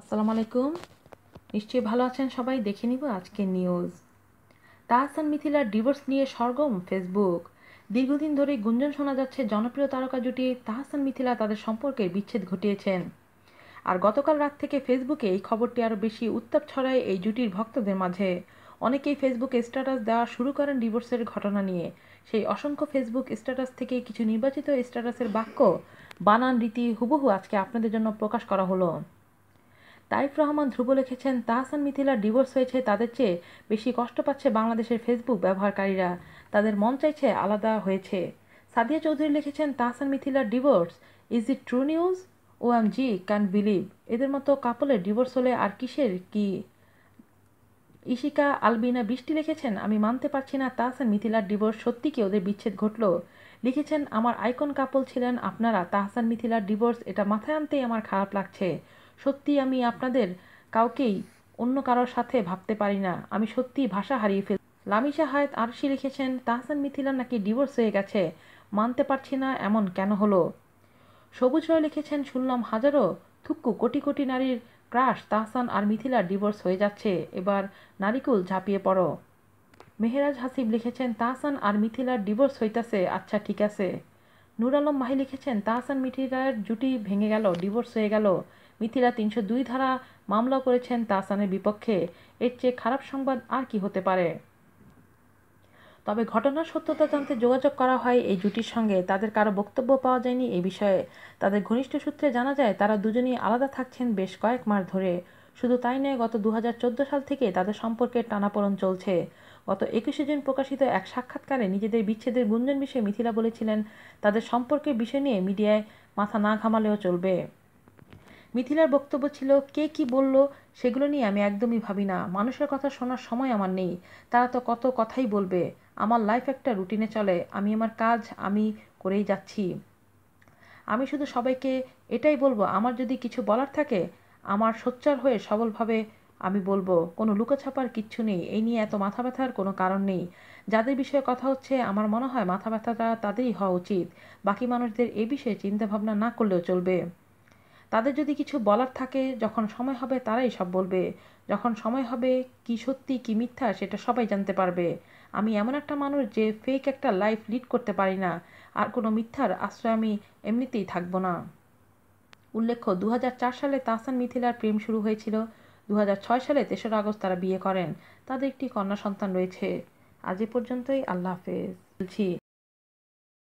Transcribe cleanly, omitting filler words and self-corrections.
আসসালামু আলাইকুম। নিশ্চয়ই ভালো আছেন সবাই। দেখে নিব আজকের নিউজ। তাহসান মিথিলার ডিভোর্স নিয়ে সরগরম ফেসবুক। দীর্ঘদিন ধরে গুঞ্জন শোনা যাচ্ছে জনপ্রিয় তারকা জুটি তাহসান মিথিলা তাদের সম্পর্কের বিচ্ছেদ ঘটিয়েছেন। আর গতকাল রাত থেকে ফেসবুকে এই খবরটি আরও বেশি উত্তাপ ছড়ায় এই জুটির ভক্তদের মাঝে। অনেকেই ফেসবুকে স্ট্যাটাস দেওয়া শুরু করেন ডিভোর্সের ঘটনা নিয়ে। সেই অসংখ্য ফেসবুক স্ট্যাটাস থেকে কিছু নির্বাচিত স্ট্যাটাসের বাক্য, বানান, রীতি হুবহু আজকে আপনাদের জন্য প্রকাশ করা হলো। তাইফ রহমান ধ্রুব লিখেছেন, তাহসান মিথিলার ডিভোর্স হয়েছে, তাদের চেয়ে বেশি কষ্ট পাচ্ছে বাংলাদেশের ফেসবুক ব্যবহারকারীরা। তাদের মন চাইছে আলাদা হয়েছে। সাদিয়া চৌধুরী লিখেছেন, তাহসান মিথিলার divorce, is it true news? OMG, can believe. এদের মতো কাপলের ডিভোর্স হলে আর কিসের কি। ইশিকা আলবিনা বৃষ্টি লিখেছেন, আমি মানতে পারছি না তাহসান মিথিলার ডিভোর্স, সত্যি কি ওদের বিচ্ছেদ ঘটল? লিখেছেন, আমার আইকন কাপল ছিলেন আপনারা, তাহসান মিথিলার ডিভোর্স, এটা মাথায় আনতেই আমার খারাপ লাগছে। সত্যি আমি আপনাদের কাউকেই অন্য কারোর সাথে ভাবতে পারি না। আমি সত্যি ভাষা হারিয়ে ফেল। লামিশা হায়াত আরশি লিখেছেন, তাহসান মিথিলার নাকি ডিভোর্স হয়ে গেছে, মানতে পারছি না, এমন কেন হলো। সবুজ রয় লিখেছেন, শুনলাম হাজারো থুক্কু কোটি কোটি নারীর ক্রাশ তাহসান আর মিথিলার ডিভোর্স হয়ে যাচ্ছে, এবার নারিকুল ঝাঁপিয়ে পড়ো। মেহেরাজ হাসিব লিখেছেন, তাহসান আর মিথিলার ডিভোর্স হইতাছে, আচ্ছা ঠিক আছে। নূর আলম মাহি লিখেছেন, তাহসান মিথিলার জুটি ভেঙে গেল, ডিভোর্স হয়ে গেল। মিথিলা ৩০২ ধারা মামলা করেছেন তাহসানের বিপক্ষে। এর চেয়ে খারাপ সংবাদ আর কি হতে পারে। তবে ঘটনার সত্যতা জানতে যোগাযোগ করা হয় এই জুটির সঙ্গে, তাদের কারো বক্তব্য পাওয়া যায়নি এই বিষয়ে। তাদের ঘনিষ্ঠ সূত্রে জানা যায়, তারা দুজনেই আলাদা থাকছেন বেশ কয়েক মাস ধরে। শুধু তাই নয়, গত 2014 সাল থেকে তাদের সম্পর্কের টানাপোড়েন চলছে। গত 21শে জুন প্রকাশিত এক সাক্ষাৎকারে নিজেদের বিচ্ছেদের গুঞ্জন বিষয়ে মিথিলা বলেছিলেন, তাদের সম্পর্কের বিষয় নিয়ে মিডিয়ায় মাথা না ঘামালেও চলবে। মিথিলার বক্তব্য ছিল, কে কি বলল সেগুলো নিয়ে আমি একদমই ভাবি না, মানুষের কথা শোনার সময় আমার নেই। তারা তো কত কথাই বলবে। আমার লাইফ একটা রুটিনে চলে, আমি আমার কাজ আমি করেই যাচ্ছি। আমি শুধু সবাইকে এটাই বলবো, আমার যদি কিছু বলার থাকে আমার সোচ্চার হয়ে সবলভাবে আমি বলবো, কোনো লুকোছাপার কিচ্ছু নেই, এই নিয়ে এত মাথা ব্যথার কোনো কারণ নেই। যাদের বিষয়ে কথা হচ্ছে আমার মনে হয় মাথা ব্যথাটা তাদেরই হওয়া উচিত। বাকি মানুষদের এ বিষয়ে চিন্তাভাবনা না করলেও চলবে। তাদের যদি কিছু বলার থাকে, যখন সময় হবে তারাই সব বলবে। যখন সময় হবে কি সত্যি কি মিথ্যা সেটা সবাই জানতে পারবে। আমি এমন একটা মানুষ যে ফেক একটা লাইফ লিড করতে পারি না, আর কোনো মিথ্যার আশ্রয় আমি এমনিতেই থাকবো না। উল্লেখ্য, 2004 সালে তাহসান মিথিলার প্রেম শুরু হয়েছিল। 2006 সালে 3রা আগস্ট তারা বিয়ে করেন। তাদের একটি কন্যা সন্তান রয়েছে। আজ এ পর্যন্তই। আল্লাহ হাফেজ। বলছি